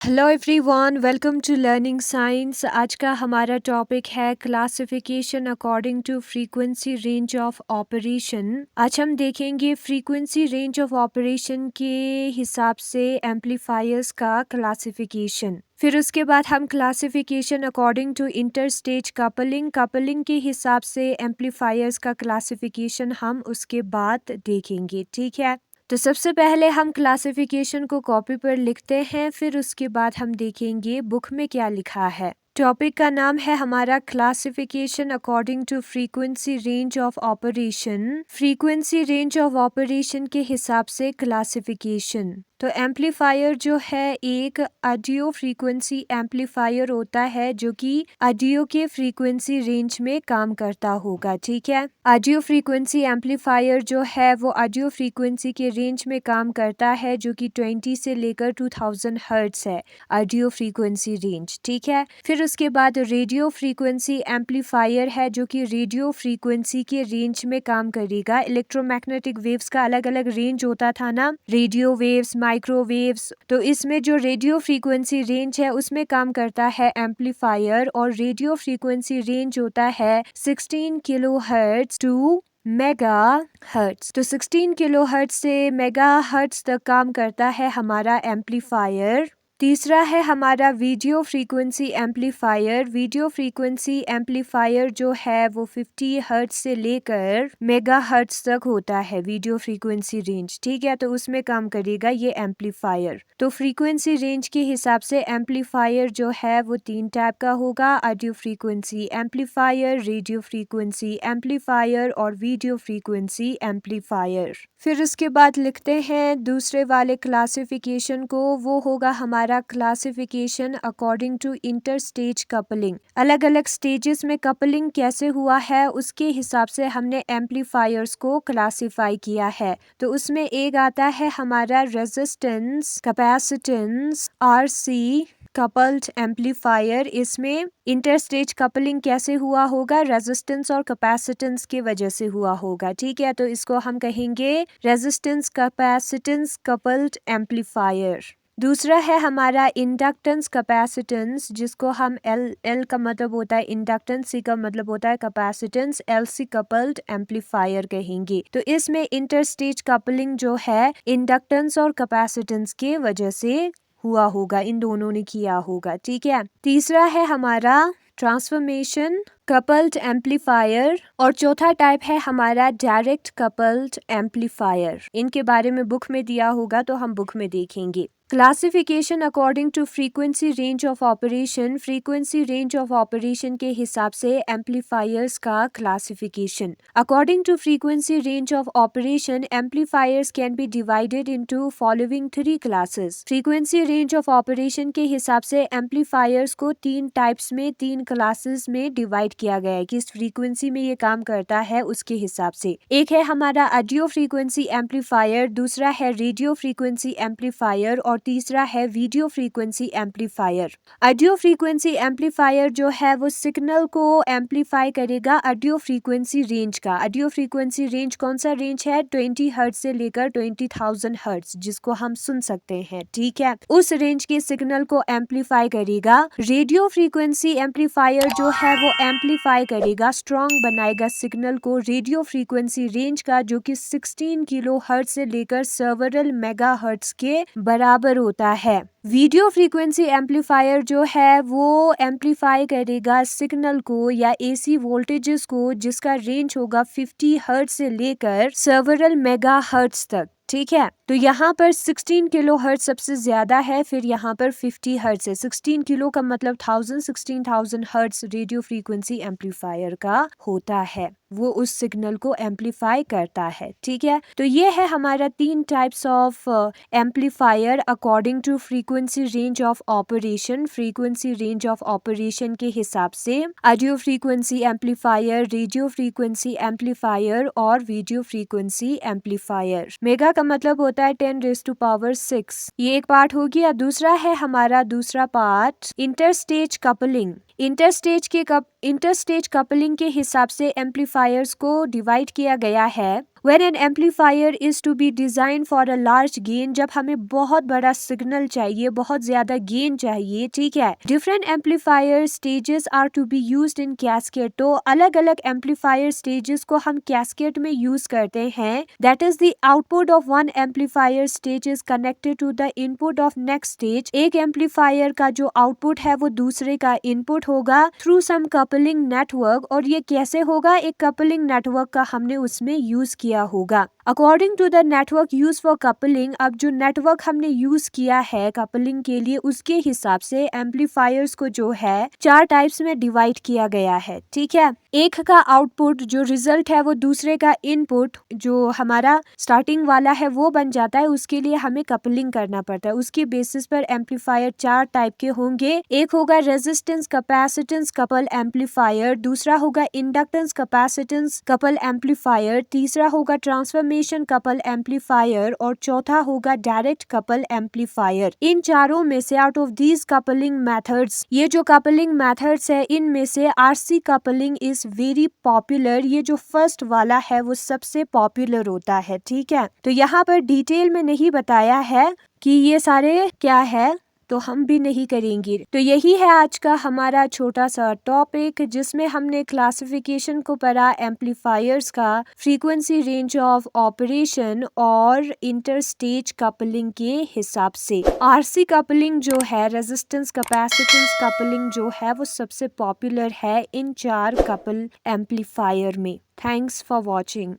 Hello everyone, welcome to learning science. आज का हमारा टॉपिक है classification according to frequency range of operation. आज हम देखेंगे फ्रीक्वेंसी रेंज ऑफ ऑपरेशन के हिसाब से एम्पलीफायर्स का क्लासिफिकेशन। फिर उसके बाद हम classification according to interstage coupling के हिसाब से एम्पलीफायर्स का क्लासिफिकेशन हम उसके बाद देखेंगे। ठीक है, तो सबसे पहले हम क्लासिफिकेशन को कॉपी पर लिखते हैं, फिर उसके बाद हम देखेंगे बुक में क्या लिखा है। टॉपिक का नाम है हमारा classification according to frequency range of operation. Frequency range of operation के हिसाब से क्लासिफिकेशन। तो एम्पलीफायर जो है एक ऑडियो फ्रीक्वेंसी एम्पलीफायर होता है जो कि ऑडियो के फ्रीक्वेंसी रेंज में काम करता होगा। ठीक है, ऑडियो फ्रीक्वेंसी एम्पलीफायर जो है वो ऑडियो फ्रीक्वेंसी के रेंज में काम करता है जो कि 20 से लेकर 2000 हर्ट्ज है ऑडियो फ्रीक्वेंसी रेंज। ठीक है, फिर उसके बाद रेडियो फ्रीक्वेंसी एम्पलीफायर है जो कि रेडियो फ्रीक्वेंसी के रेंज में काम करेगा। इलेक्ट्रोमैग्नेटिक वेव्स का अलग अलग रेंज होता था ना, रेडियो वेव्स, माइक्रोवेव्स, तो इसमें जो रेडियो फ्रीक्वेंसी रेंज है उसमें काम करता है एम्पलीफायर, और रेडियो फ्रीक्वेंसी रेंज होता है 16 kilo hertz to mega hertz. तो 16 किलो हर्ट्ज से मेगा हर्ट्ज तक काम करता है हमारा एम्पलीफायर। तीसरा है हमारा video frequency amplifier. Video frequency amplifier जो है वो 50 हर्ट्ज से लेकर मेगा हर्ट्ज तक होता है वीडियो फ्रीक्वेंसी रेंज। ठीक है, तो उसमें काम करेगा ये एम्पलीफायर। तो फ्रीक्वेंसी रेंज के हिसाब से एम्पलीफायर जो है वो 3 टाइप का होगा: audio frequency amplifier, radio frequency amplifier और वीडियो फ्रीक्वेंसी एम्पलीफायर। फिर उसके बाद लिखते हैं दूसरे वाले क्लासिफिकेशन को, वो होगा हमारा classification according to interstage coupling. अलग अलग स्टेजेस में कपलिंग कैसे हुआ है उसके हिसाब से हमने एम्पलीफायर्स को क्लासिफाई किया है। तो उसमें एक आता है हमारा resistance, capacitance, RC coupled amplifier. इसमें इंटरस्टेज कपलिंग कैसे हुआ होगा? रेजिस्टेंस और कैपेसिटेंस की वजह से हुआ होगा। ठीक है, तो इसको हम कहेंगे रेजिस्टेंस कैपेसिटेंस कपल्ड एम्पलीफायर। दूसरा है हमारा इंडक्टेंस कैपेसिटेंस, जिसको हम एल का मतलब होता है इंडक्टेंस, सी का मतलब होता है कैपेसिटेंस, एलसी कपल्ड एम्पलीफायर कहेंगे। तो इसमें इंटरस्टेज कपलिंग जो है इंडक्टेंस और कैपेसिटेंस के वजह से हुआ होगा, इन दोनों ने किया होगा। ठीक है, तीसरा है हमारा ट्रांसफॉर्मेशन कपल्ड एम्पलीफायर, और चौथा टाइप है हमारा डायरेक्ट कपल्ड एम्पलीफायर। इनके बारे में बुक में दिया होगा तो हम बुक में देखेंगे। Classification according to frequency range of operation. Frequency range of operation के हिसाब से एम्पलीफायर्स का classification. According to frequency range of operation, amplifiers can be divided into following 3 classes. Frequency range of operation के हिसाब से amplifiers को 3 types में, 3 classes में डिवाइड किया गया है, किस फ्रीक्वेंसी में ये काम करता है उसके हिसाब से। एक है हमारा ऑडियो फ्रीक्वेंसी एम्पलीफायर, दूसरा है रेडियो फ्रीक्वेंसी एम्पलीफायर और तीसरा है video frequency amplifier. Audio frequency amplifier जो है वो सिग्नल को एम्पलीफाई करेगा ऑडियो फ्रीक्वेंसी रेंज का। ऑडियो फ्रीक्वेंसी रेंज कौन सा रेंज है? 20 हर्ट्ज से लेकर 20,000 हर्ट्ज, जिसको हम सुन सकते हैं। ठीक है, उस रेंज के सिग्नल को एम्पलीफाई करेगा। रेडियो फ्रीक्वेंसी एम्पलीफायर जो है वो एम्पलीफाई करेगा, स्ट्रॉन्ग बनाएगा सिग्नल को रेडियो फ्रीक्वेंसी रेंज का, जो कि 16 किलो हर्ट्ज से लेकर सेवरल मेगा हर्ट्ज के बराबर होता है। वीडियो फ्रीक्वेंसी एम्पलीफायर जो है वो एम्पलीफाई करेगा सिग्नल को या एसी वोल्टेजेस को, जिसका रेंज होगा 50 हर्ट्ज से लेकर सेवरल मेगा हर्ट्ज तक। ठीक है, तो यहाँ पर 16 किलो हर्ट्ज सबसे ज्यादा है, फिर यहाँ पर 50 हर्ट्ज है। 16 किलो का मतलब 16,000 हर्ट्ज रेडियो फ्रीक्वेंसी एम्पलीफायर का होता है, वो उस सिग्नल को एम्पलीफाई करता है। ठीक है, तो ये है हमारा 3 types of amplifier according to frequency range of operation. Frequency range of operation के हिसाब से audio frequency amplifier, radio frequency amplifier और वीडियो फ्रीक्वेंसी एम्पलीफायर। मेगा का मतलब होता है 10⁻⁶। ये एक पार्ट हो गया। दूसरा है हमारा दूसरा part interstage coupling. Interstage coupling के हिसाब से एम्पलीफायर्स को डिवाइड किया गया है। When an amplifier is to be design for a large gain, जब हमें बहुत बड़ा सिग्नल चाहिए, बहुत ज्यादा गेन चाहिए, ठीक है। Different amplifier stages are to be used in cascade, तो अलग अलग एम्पलीफायर स्टेजेस को हम कैस्केड में यूज करते हैं। That is the output of one amplifier stage is connected to the input of next stage. एक एम्पलीफायर का जो आउटपुट है वो दूसरे का इनपुट होगा थ्रू सम कपलिंग नेटवर्क, और ये कैसे होगा, एक कपलिंग नेटवर्क का हमने उसमें यूज किया होगा। According to the network use for coupling, अब जो नेटवर्क हमने यूज किया है कपलिंग के लिए, उसके हिसाब से एम्पलीफायर्स को जो है 4 टाइप्स में डिवाइड किया गया है, ठीक है। एक का आउटपुट जो रिजल्ट है वो दूसरे का इनपुट जो हमारा स्टार्टिंग वाला है वो बन जाता है, उसके लिए हमें कपलिंग करना पड़ता है। उसके बेसिस पर एम्पलीफायर 4 टाइप के होंगे। एक होगा रेजिस्टेंस कैपेसिटेंस कपल एम्पलीफायर, दूसरा होगा इंडक्टेंस कैपेसिटेंस कपल एम्पलीफायर, तीसरा होगा ट्रांसफॉर्मेशन कपल एम्पलीफायर, और चौथा होगा डायरेक्ट कपल एम्पलीफायर। इन चारों में से out of these coupling methods, ये जो कपलिंग मेथड्स है इनमें से RC coupling is very popular. ये जो फर्स्ट वाला है वो सबसे पॉपुलर होता है, ठीक है। तो यहाँ पर डिटेल में नहीं बताया है कि ये सारे क्या है, तो हम भी नहीं करेंगे। तो यही है आज का हमारा छोटा सा टॉपिक, जिसमें हमने क्लासिफिकेशन को पढ़ा एम्पलीफायर्स का, फ्रीक्वेंसी रेंज ऑफ ऑपरेशन और इंटरस्टेज कपलिंग के हिसाब से। आरसी कपलिंग जो है, रेजिस्टेंस कैपेसिटेंस कपलिंग जो है, वो सबसे पॉपुलर है इन 4 कपल एम्पलीफायर में। Thanks for watching.